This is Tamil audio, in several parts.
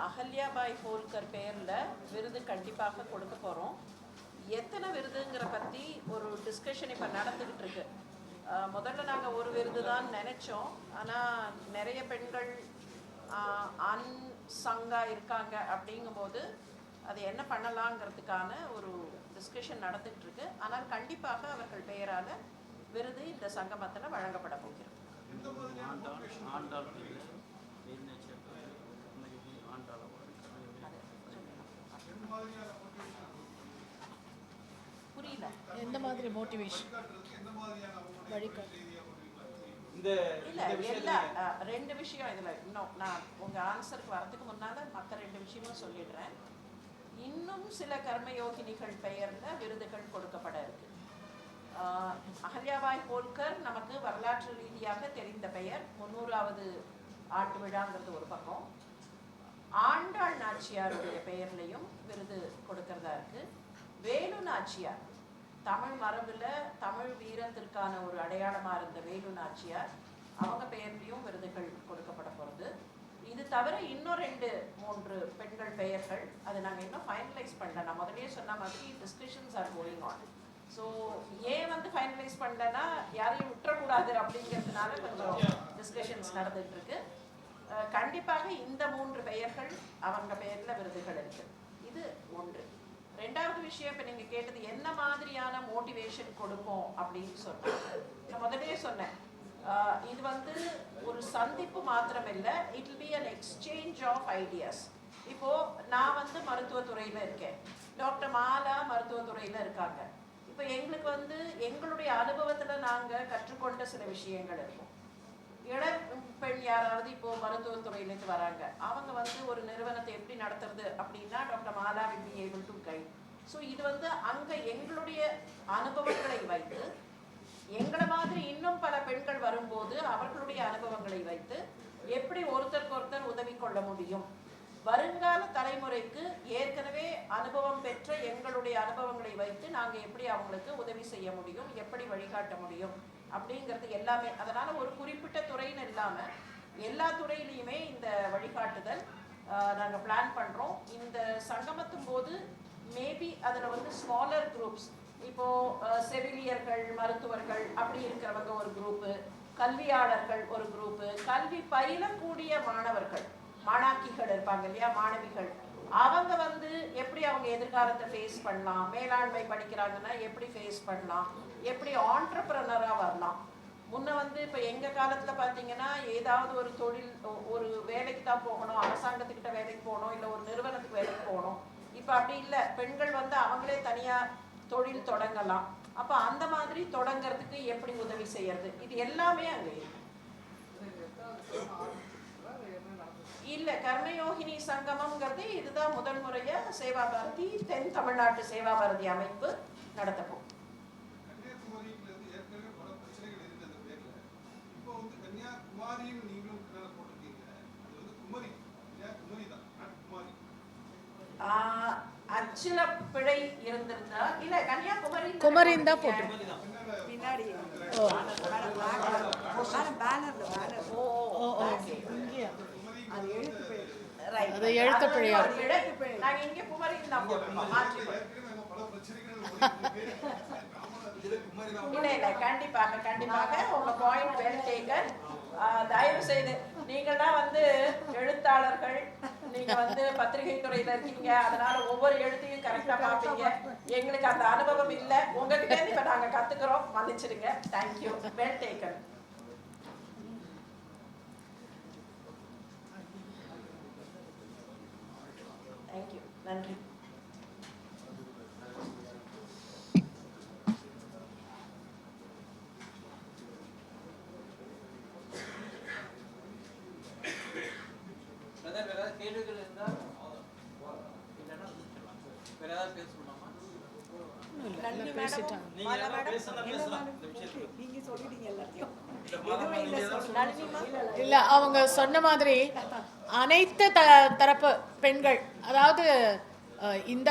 அகல்யாபாய் ஹோல்கர் பேரில் விருது கண்டிப்பாக கொடுக்க போகிறோம். எத்தனை விருதுங்கிற பற்றி ஒரு டிஸ்கஷன் இப்போ நடந்துக்கிட்டு இருக்கு. முதல்ல நாங்கள் ஒரு விருது தான் நினச்சோம். ஆனால் நிறைய பெண்கள் அன்சங்காக இருக்காங்க. அப்படிங்கும்போது அது என்ன பண்ணலாங்கிறதுக்கான ஒரு டிஸ்கஷன் நடந்துகிட்டு இருக்கு. ஆனால் கண்டிப்பாக அவர்கள் பெயரால் விருது இந்த சங்கமத்தில் வழங்கப்பட போகிறது. புரியல, எந்த மாதிரி மோட்டிவேஷன் வழிகாட்டு? ரெண்டு விஷயம் இதில் இன்னும் நான் உங்கள் ஆன்சருக்கு வரதுக்கு முன்னால் மற்ற ரெண்டு விஷயமும் சொல்லிடுறேன். இன்னும் சில கர்மயோகினிகள் பெயரில் விருதுகள் கொடுக்கப்பட இருக்கு. அகல்யாபாய் ஹோல்கர் நமக்கு வரலாற்று ரீதியாக தெரிந்த பெயர். 300வது ஆண்டு விழாங்கிறது ஒரு பக்கம். ஆண்டாள் நாச்சியாருடைய பெயர்லையும் விருது கொடுக்கறதா இருக்கு. வேலு நாச்சியார், தமிழ் மரபில் தமிழ் வீரத்திற்கான ஒரு அடையாளமாக இருந்த வேலு நாச்சியார், அவங்க பெயர்லையும் விருதுகள் கொடுக்கப்பட போகிறது. இது தவிர இன்னும் 2-3 பெண்கள் பெயர்கள், அதை நாங்கள் இன்னும் ஃபைனலைஸ் பண்ணல. நான் முதலே சொன்ன மாதிரி discussions are going on. So ஏன் ஃபைனலைஸ் பண்ணலன்னா யாரையும் விட்டுறக்கூடாது அப்படிங்கிறதுனால கொஞ்சம் டிஸ்கஷன்ஸ் நடந்துட்டு இருக்கு. கண்டிப்பாக இந்த 3 பெயர்கள் அவங்க பெயரில் விருதுகள் இருக்கு. இது ஒன்று. ரெண்டாவது விஷயம், இப்போ நீங்கள் கேட்டது என்ன மாதிரியான மோட்டிவேஷன் கொடுக்கும் அப்படின்னு சொன்னாங்க. நான் முதலே சொன்னேன், இது ஒரு சந்திப்பு மாத்திரம் இல்லை, it will be an exchange of ideas. இப்போது நான் மருத்துவத்துறையில் இருக்கேன், டாக்டர் மாலா மருத்துவத்துறையில் இருக்காங்க. இப்போ எங்களுக்கு எங்களுடைய அனுபவத்தில் நாங்கள் கற்றுக்கொண்ட சில விஷயங்கள் இருக்கும். பெண் யாராவது இப்போது மருத்துவத்துறையிலேருந்து வராங்க, அவங்க ஒரு நிறுவனத்தை எப்படி நடத்துறது அப்படின்னா doctor Mala will be able to guide. So இது அங்கே எங்களுடைய அனுபவங்களை வைத்து, எங்களை மாதிரி இன்னும் பல பெண்கள் வரும்போது அவர்களுடைய அனுபவங்களை வைத்து எப்படி ஒருத்தருக்கு ஒருத்தர் உதவி கொள்ள முடியும், வருங்கால தலைமுறைக்கு ஏற்கனவே அனுபவம் பெற்ற எங்களுடைய அனுபவங்களை வைத்து நாங்கள் எப்படி அவங்களுக்கு உதவி செய்ய முடியும், எப்படி வழிகாட்ட முடியும் அப்படிங்கிறது எல்லாமே. அதனால ஒரு குறிப்பிட்ட துறைன்னு இல்லாமல் எல்லா துறையிலையுமே இந்த வழிகாட்டுதல் நாங்கள் பிளான் பண்ணுறோம். இந்த சங்கமத்தும் போது மேபி அதில் ஸ்மாலர் குரூப்ஸ், இப்போது செவிலியர்கள், மருத்துவர்கள் அப்படி இருக்கிறவங்க ஒரு குரூப்பு, கல்வியாளர்கள் ஒரு குரூப்பு, கல்வி பயிலக்கூடிய மாணவர்கள், மாணாக்கிகள் இருப்பாங்க இல்லையா, மாணவிகள், அவங்க எப்படி அவங்க எதிர்காலத்தை ஃபேஸ் பண்ணலாம், மேலாண்மை படிக்கிறாங்கன்னா எப்படி ஃபேஸ் பண்ணலாம், எப்படி ஆண்டர்பிரனராக வரலாம். முன்ன இப்போ எங்கள் காலத்தில் பார்த்தீங்கன்னா ஏதாவது ஒரு தொழில், ஒரு வேலைக்கு தான் போகணும், அரசாங்கத்துக்கிட்ட வேலைக்கு போகணும், இல்லை ஒரு நிறுவனத்துக்கு வேலைக்கு போகணும். இப்போ அப்படி இல்லை, பெண்கள் அவங்களே தனியாக தொழில் தொடங்கலாம். அப்போ அந்த மாதிரி தொடங்கிறதுக்கு எப்படி உதவி செய்யறது, இது எல்லாமே அங்கே இல்லை. கர்மயோகினி சங்கமம்ங்கிறது இதுதான் முதல் முறையாக சேவா பாரதி, தென் தமிழ்நாட்டு சேவா பாரதி அமைப்பு நடத்தப்போம். அச்சில பிழை இருந்திருந்தா இல்ல, கன்னியாகுமரி தான் போட்டு பின்னாடி அது எழுத்து பிழையா. நாங்க இங்க குமரி தான் போட்டோம், மாற்றி இல்ல இல்ல, கண்டிப்பாக கண்டிப்பாக உங்க பாயிண்ட் வெல் டேக்கன். தயவு செய்து நீங்கள் தான் எழுத்தாளர்கள், நீங்க பத்திரிகை துறையில இருக்கீங்க, அதனால ஒவ்வொரு எழுத்தையும் கரெக்டா பார்ப்பீங்க. எங்களுக்கு அந்த அனுபவம் இல்லை, உங்ககிட்ட இப்ப நாங்க கத்துக்கிறோம், மன்னிச்சிடுங்க. Thank you, well taken. தேங்க்யூ, நன்றி. இல்ல, அவங்க சொன்ன மாதிரி அனைத்து தரப்பு பெண்கள், அதாவது இந்த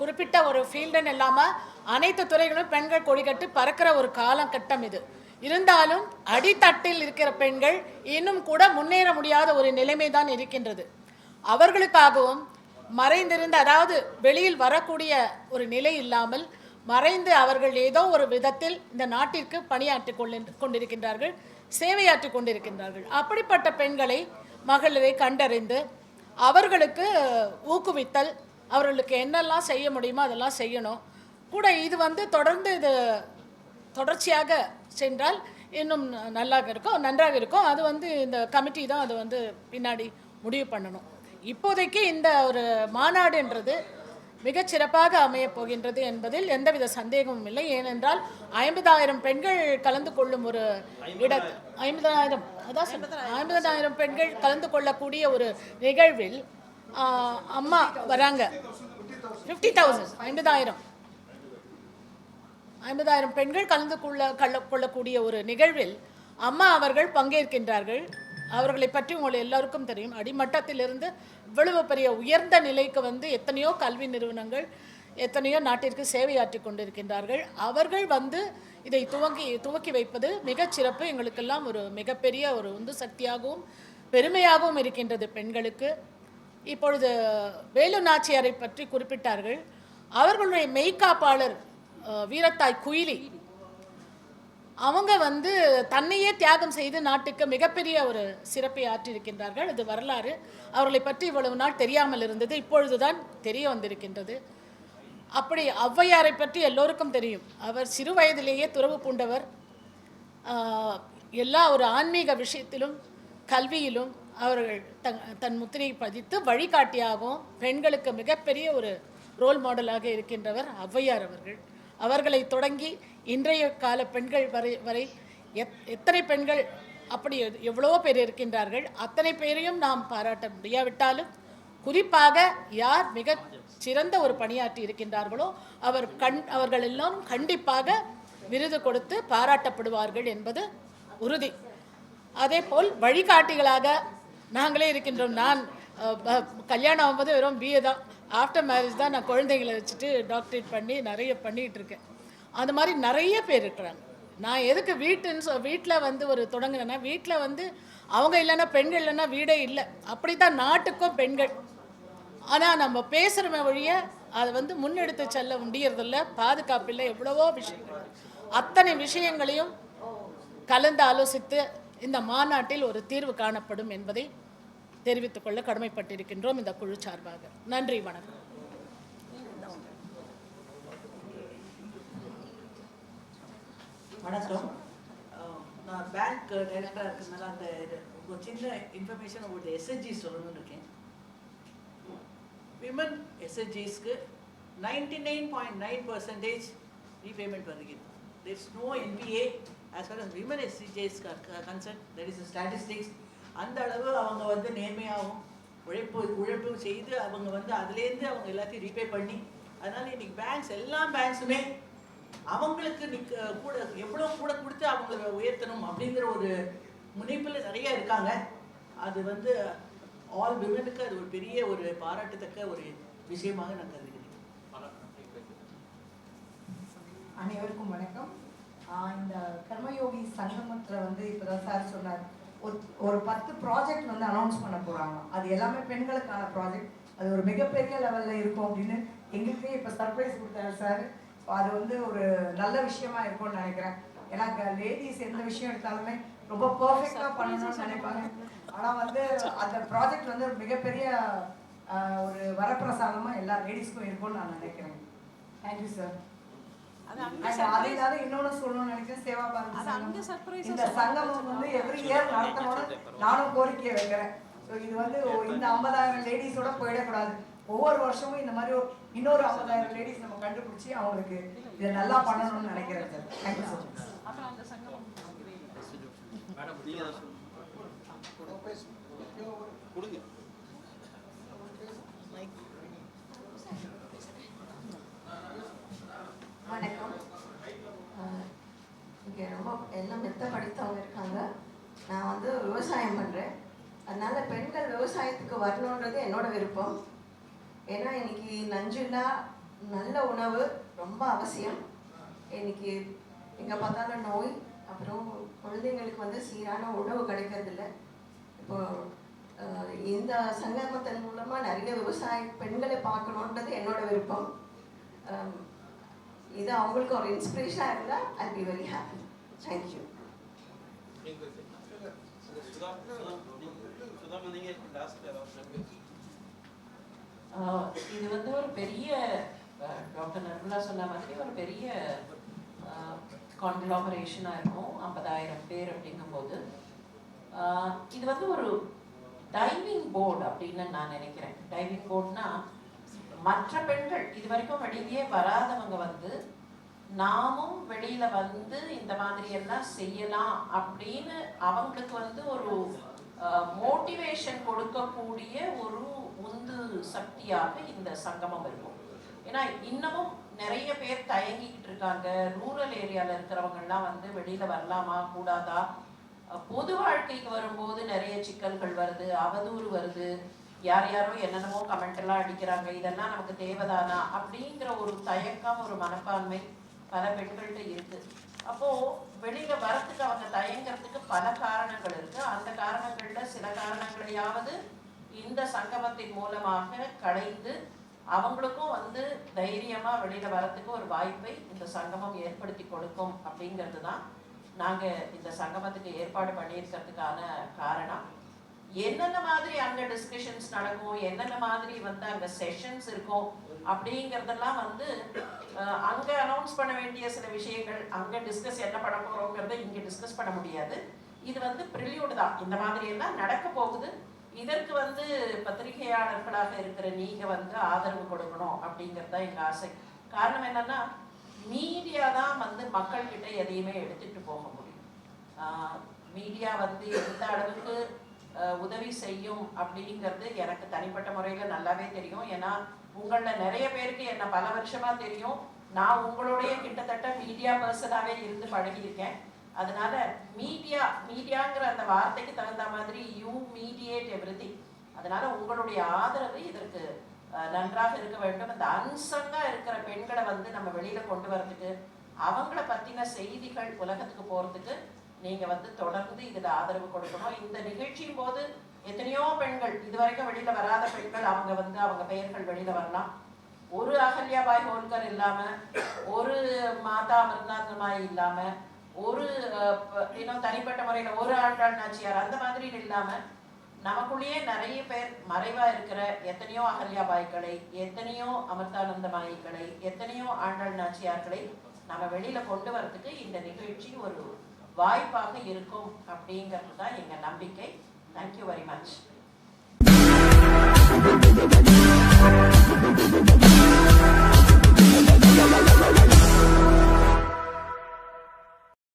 குறிப்பிட்ட ஒரு ஃபீல்டுன்னு இல்லாமல் அனைத்து துறைகளும் பெண்கள் கொடிக்கட்டு பறக்கிற ஒரு காலகட்டம் இது. இருந்தாலும் அடித்தட்டில் இருக்கிற பெண்கள் இன்னும் கூட முன்னேற முடியாத ஒரு நிலைமை தான் இருக்கின்றது. அவர்களுக்காகவும் மறைந்திருந்து, அதாவது வெளியில் வரக்கூடிய ஒரு நிலை இல்லாமல் மறைந்து அவர்கள் ஏதோ ஒரு விதத்தில் இந்த நாட்டிற்கு பணியாற்றி கொண்டிருக்கின்றார்கள், சேவையாற்றி கொண்டிருக்கின்றார்கள். அப்படிப்பட்ட பெண்களை, மகளிரை கண்டறிந்து அவர்களுக்கு ஊக்குவித்தல், அவர்களுக்கு என்னெல்லாம் செய்ய முடியுமோ அதெல்லாம் செய்யணும் கூட. இது தொடர்ந்து இது தொடர்ச்சியாக சென்றால் இன்னும் நன்றாக இருக்கும். அது இந்த கமிட்டி தான் அது பின்னாடி முடிவு பண்ணணும். இப்போதைக்கு இந்த ஒரு மாநாடுன்றது மிகச்சிறப்பாக அமையப் போகின்றது என்பதில் எந்தவித சந்தேகமும் இல்லை. ஏனென்றால் 50,000 பெண்கள் கலந்து கொள்ளும் ஒரு 50,000 பெண்கள் கலந்து கொள்ளக்கூடிய ஒரு நிகழ்வில் அம்மா வராங்க. 50,000 பெண்கள் கலந்து கொள்ளக்கூடிய ஒரு நிகழ்வில் அம்மா அவர்கள் பங்கேற்கின்றார்கள். அவர்களை பற்றி உங்களை எல்லாருக்கும் தெரியும். அடிமட்டத்திலிருந்து இவ்வளவு பெரிய உயர்ந்த நிலைக்கு எத்தனையோ கல்வி நிறுவனங்கள், எத்தனையோ நாட்டிற்கு சேவையாற்றி கொண்டிருக்கின்றார்கள். அவர்கள் இதை துவக்கி வைப்பது மிகச்சிறப்பு. எங்களுக்கெல்லாம் ஒரு மிகப்பெரிய ஒரு உந்து சக்தியாகவும் பெருமையாகவும் இருக்கின்றது பெண்களுக்கு. இப்பொழுது வேலு நாச்சியாரை பற்றி குறிப்பிட்டார்கள். அவர்களுடைய மெய்காப்பாளர் வீரத்தாய் குயிலி, அவங்க தன்னையே தியாகம் செய்து நாட்டுக்கு மிகப்பெரிய ஒரு சிறப்பை ஆற்றியிருக்கின்றார்கள். அது வரலாறு. அவர்களை பற்றி இவ்வளவு நாள் தெரியாமல் இருந்தது, இப்பொழுதுதான் தெரிய வந்திருக்கின்றது. அப்படி ஔவையாரை பற்றி எல்லோருக்கும் தெரியும். அவர் சிறு வயதிலேயே துறவு பூண்டவர். எல்லா ஒரு ஆன்மீக விஷயத்திலும் கல்வியிலும் அவர்கள் தன் முத்திரையை பதித்து வழிகாட்டியாகவும் பெண்களுக்கு மிகப்பெரிய ஒரு ரோல் மாடலாக இருக்கின்றவர் ஔவையார் அவர்கள். அவர்களை தொடங்கி இன்றைய கால பெண்கள் வரை எத்தனை பெண்கள் அப்படி எவ்வளவோ பேர் இருக்கின்றார்கள். அத்தனை பேரையும் நாம் பாராட்ட முடியாவிட்டாலும் குறிப்பாக யார் மிக சிறந்த ஒரு பணியாற்றி இருக்கின்றார்களோ அவர்கள் எல்லாம் கண்டிப்பாக விருது கொடுத்து பாராட்டப்படுவார்கள் என்பது உறுதி. அதே போல் வழிகாட்டிகளாக நாங்களே இருக்கின்றோம். நான் கல்யாணம் ஆகும்போது வெறும் BA தான். ஆஃப்டர் மேரேஜ் தான் நான் குழந்தைங்களை வச்சுட்டு டாக்டரேட் பண்ணி நிறைய பண்ணிகிட்டு இருக்கேன். அந்த மாதிரி நிறைய பேர் இருக்கிறாங்க. நான் எதுக்கு வீட்டில் ஒரு தொடங்குனேன்னா, வீட்டில் அவங்க இல்லைன்னா, பெண்கள் இல்லைன்னா வீடே இல்லை. அப்படி தான் நாட்டுக்கும் பெண்கள். ஆனால் நம்ம பேசுகிற வழிய அதை முன்னெடுத்து செல்ல முடியறதில்ல, பாதுகாப்பில்லை, எவ்வளவோ விஷயங்கள். அத்தனை விஷயங்களையும் கலந்து ஆலோசித்து இந்த மாநாட்டில் ஒரு தீர்வு காணப்படும் என்பதை தெரிவித்துக்கொள்ள கடமைப்பட்டிருக்கின்றோம் இந்த குழு சார்பாக. நன்றி, வணக்கம். வணக்கம். நான் பேங்க் டைரக்டராக இருக்கிறதுனால அந்த ஒரு சின்ன இன்ஃபர்மேஷன் ஒரு SHG சொல்லணும்னு இருக்கேன். விமன் SHGஸ்க்கு 99.9% ரீபேமெண்ட் வருகிறது. There is no NPA as far as women SHGs are concerned. That is the statistics. அந்த அளவு அவங்க நேர்மையாகவும் உழைப்பு செய்து அவங்க அதுலேருந்து அவங்க எல்லாத்தையும் ரீபே பண்ணி, அதனால் இன்றைக்கி பேங்க்ஸ் எல்லா பேங்க்ஸுமே அவங்களுக்கு கூட எவ்வளோ கூட கொடுத்து அவங்களை உயர்த்தணும் அப்படிங்கிற ஒரு முனைப்பில் நிறைய இருக்காங்க. அது ஆல் விமனுக்கு அது ஒரு பெரிய ஒரு பாராட்டத்தக்க ஒரு விஷயமாக நான் கருதுகிறேன். அனைவருக்கும் வணக்கம். இந்த கர்மயோகி சங்கமத்தில் இப்போதான் சார் சொன்னார், ஒரு 10 ப்ராஜெக்ட் அனௌன்ஸ் பண்ண போகிறாங்க. அது எல்லாமே பெண்களுக்கான ப்ராஜெக்ட். அது ஒரு மிகப்பெரிய லெவலில் இருக்கும் அப்படின்னு எங்களுக்கே இப்போ சர்ப்ரைஸ் கொடுத்தாரு சார். அது ஒரு நல்ல விஷயமா இருக்கும்னு நினைக்கிறேன். ஏன்னா லேடிஸ் எந்த விஷயம் எடுத்தாலுமே ரொம்ப பர்ஃபெக்டாக பண்ணணும்னு நினைப்பாங்க. ஆனால் அந்த ப்ராஜெக்ட் ஒரு மிகப்பெரிய ஒரு வரப்பிரசாதமாக எல்லா லேடிஸ்க்கும் இருக்கும்னு நான் நினைக்கிறேன். Thank you sir. அதனால இன்னொன்னு சொல்லணும்னு நினைக்கிறேன், சேவா பாரதி இந்த சங்கமம் எவ்ரி இயர் நடத்தணும்னு நானும் கோரிக்கையை வைக்கிறேன். ஸோ இது இந்த 50,000 லேடிஸோட போயிடக்கூடாது. ஒவ்வொரு வருஷமும் இந்த மாதிரி இன்னொரு 50,000 லேடிஸ் நம்ம கண்டுபிடிச்சி அவங்களுக்கு இதை நல்லா பண்ணணும்னு நினைக்கிறேன் சார். Thank you so much. வணக்கம். இங்கே ரொம்ப எல்லாம் மெத்த படித்தவங்க இருக்காங்க. நான் விவசாயம் பண்ணுறேன். அதனால பெண்கள் விவசாயத்துக்கு வரணுன்றது என்னோட விருப்பம். ஏன்னா இன்னைக்கு நஞ்சில்லா நல்ல உணவு ரொம்ப அவசியம். இன்னைக்கு எங்கே பார்த்தாலும் நோய், அப்புறம் குழந்தைங்களுக்கு சீரான உணவு கிடைக்கிறதில்ல. இப்போ இந்த சங்கமத்தின் மூலமாக நிறைய விவசாய பெண்களை பார்க்கணுன்றது என்னோட விருப்பம். இது அவங்களுக்கு ஒரு இன்ஸ்பிரேஷனாக இருந்தால் I be very happy. Thank you. இது வந்து ஒரு பெரிய டாக்டர் நிர்மலா சொன்ன மாதிரி ஒரு பெரிய கான்கிளாமரேஷனாக இருக்கும். 50,000 பேர் அப்படிங்கும்போது இது வந்து ஒரு டைவிங் போர்டு அப்படின்னு நான் நினைக்கிறேன். டைவிங் போர்டுனா மற்ற பெண்கள் இது வரைக்கும் வெளியே வராதவங்க வந்து நாமும் வெளியில வந்து இந்த மாதிரி எல்லாம் செய்யலாம் அப்படின்னு அவங்களுக்கு வந்து ஒரு மோட்டிவேஷன் கொடுக்கக்கூடிய ஒரு உந்து சக்தியாக இந்த சங்கமம் இருக்கும். ஏன்னா இன்னமும் நிறைய பேர் தயங்கிக்கிட்டு இருக்காங்க. ரூரல் ஏரியாவில் இருக்கிறவங்கலாம் வந்து வெளியில வரலாமா கூடாதா, பொது வாழ்க்கைக்கு வரும்போது நிறைய சிக்கல்கள் வருது, அவதூறு வருது, யார் யாரோ என்னென்னமோ கமெண்ட் எல்லாம் அடிக்கிறாங்க, இதெல்லாம் நமக்கு தேவைதானா அப்படிங்கிற ஒரு தயக்கம், ஒரு மனப்பான்மை பல பெண்கள்கிட்ட இருக்கு. அப்போ வெளியில வரத்துக்கு அவங்க தயங்கிறதுக்கு பல காரணங்கள் இருக்கு. அந்த காரணங்கள்ல சில காரணங்களையாவது இந்த சங்கமத்தின் மூலமாக களைந்து அவங்களுக்கும் வந்து தைரியமா வெளியில வரத்துக்கு ஒரு வாய்ப்பை இந்த சங்கமம் ஏற்படுத்தி கொடுக்கும் அப்படிங்கிறது தான் நாங்க இந்த சங்கமத்துக்கு ஏற்பாடு பண்ணியிருக்கிறதுக்கான காரணம். என்னென்ன மாதிரி அங்க டிஸ்கஷன்ஸ் நடக்கும், என்னென்ன மாதிரி வந்து அங்க செஷன்ஸ் இருக்கும் அப்படிங்கிறதெல்லாம் வந்து அங்க அனௌன்ஸ் பண்ண வேண்டிய சில விஷயங்கள், அங்க டிஸ்கஸ் என்ன பண்ண போறோங்கிறத இங்க டிஸ்கஸ் பண்ண முடியாது. இது வந்து ப்ரில்யூட் தான், இந்த மாதிரி எல்லாம் நடக்க போகுது. இதற்கு வந்து பத்திரிகையாளர்களாக இருக்கிற நீங்க வந்து ஆதரவு கொடுக்கணும் அப்படிங்கிறது தான் எங்க ஆசை. காரணம் என்னன்னா மீடியா தான் வந்து மக்கள் கிட்ட எதையுமே எடுத்துட்டு போக முடியும். மீடியா வந்து எந்த அளவுக்கு உதவி செய்யும் அப்படிங்கிறது எனக்கு தனிப்பட்ட முறையில் நல்லாவே தெரியும். ஏன்னா உங்களில் நிறைய பேருக்கு என்ன பல வருஷமா தெரியும். நான் உங்களுடைய கிட்டத்தட்ட மீடியா பர்சனாகவே இருந்து பழகியிருக்கேன். அதனால மீடியாங்கிற அந்த வார்த்தைக்கு தகுந்த மாதிரி யூ மீடியேட் எவ்ரிதிங். அதனால உங்களுடைய ஆதரவு இதற்கு நன்றாக இருக்க வேண்டும். இந்த அன்சங்கா இருக்கிற பெண்களை வந்து நம்ம வெளியில கொண்டு வரதுக்கு, அவங்கள பத்தின செய்திகள் உலகத்துக்கு போறதுக்கு நீங்க வந்து தொடர்ந்து இதுல ஆதரவு கொடுக்கணும். இந்த நிகழ்ச்சியின் போது எத்தனையோ பெண்கள், இதுவரைக்கும் வெளியில வராத பெண்கள், அவங்க வந்து அவங்க பெயர்கள் வெளியில வரலாம். ஒரு அகல்யாபாய் ஹோல்கர் இல்லாம, ஒரு மாதா அமிர்தாந்தமாய் இல்லாம, ஒரு இன்னும் தனிப்பட்ட முறையில ஒரு ஆண்டாள் நாச்சியார் அந்த மாதிரி இல்லாம நமக்குள்ளேயே நிறைய பேர் மறைவா இருக்கிற எத்தனையோ அகல்யாபாய்களை, எத்தனையோ அமிர்தானந்தமாயிகளை, எத்தனையோ ஆண்டாள் நாச்சியார்களை நம்ம வெளியில கொண்டு வரதுக்கு இந்த நிகழ்ச்சி ஒரு வாய்ப்பாக இருக்கும் அப்படிங்கிறது தான் எங்க நம்பிக்கை. Thank you very much.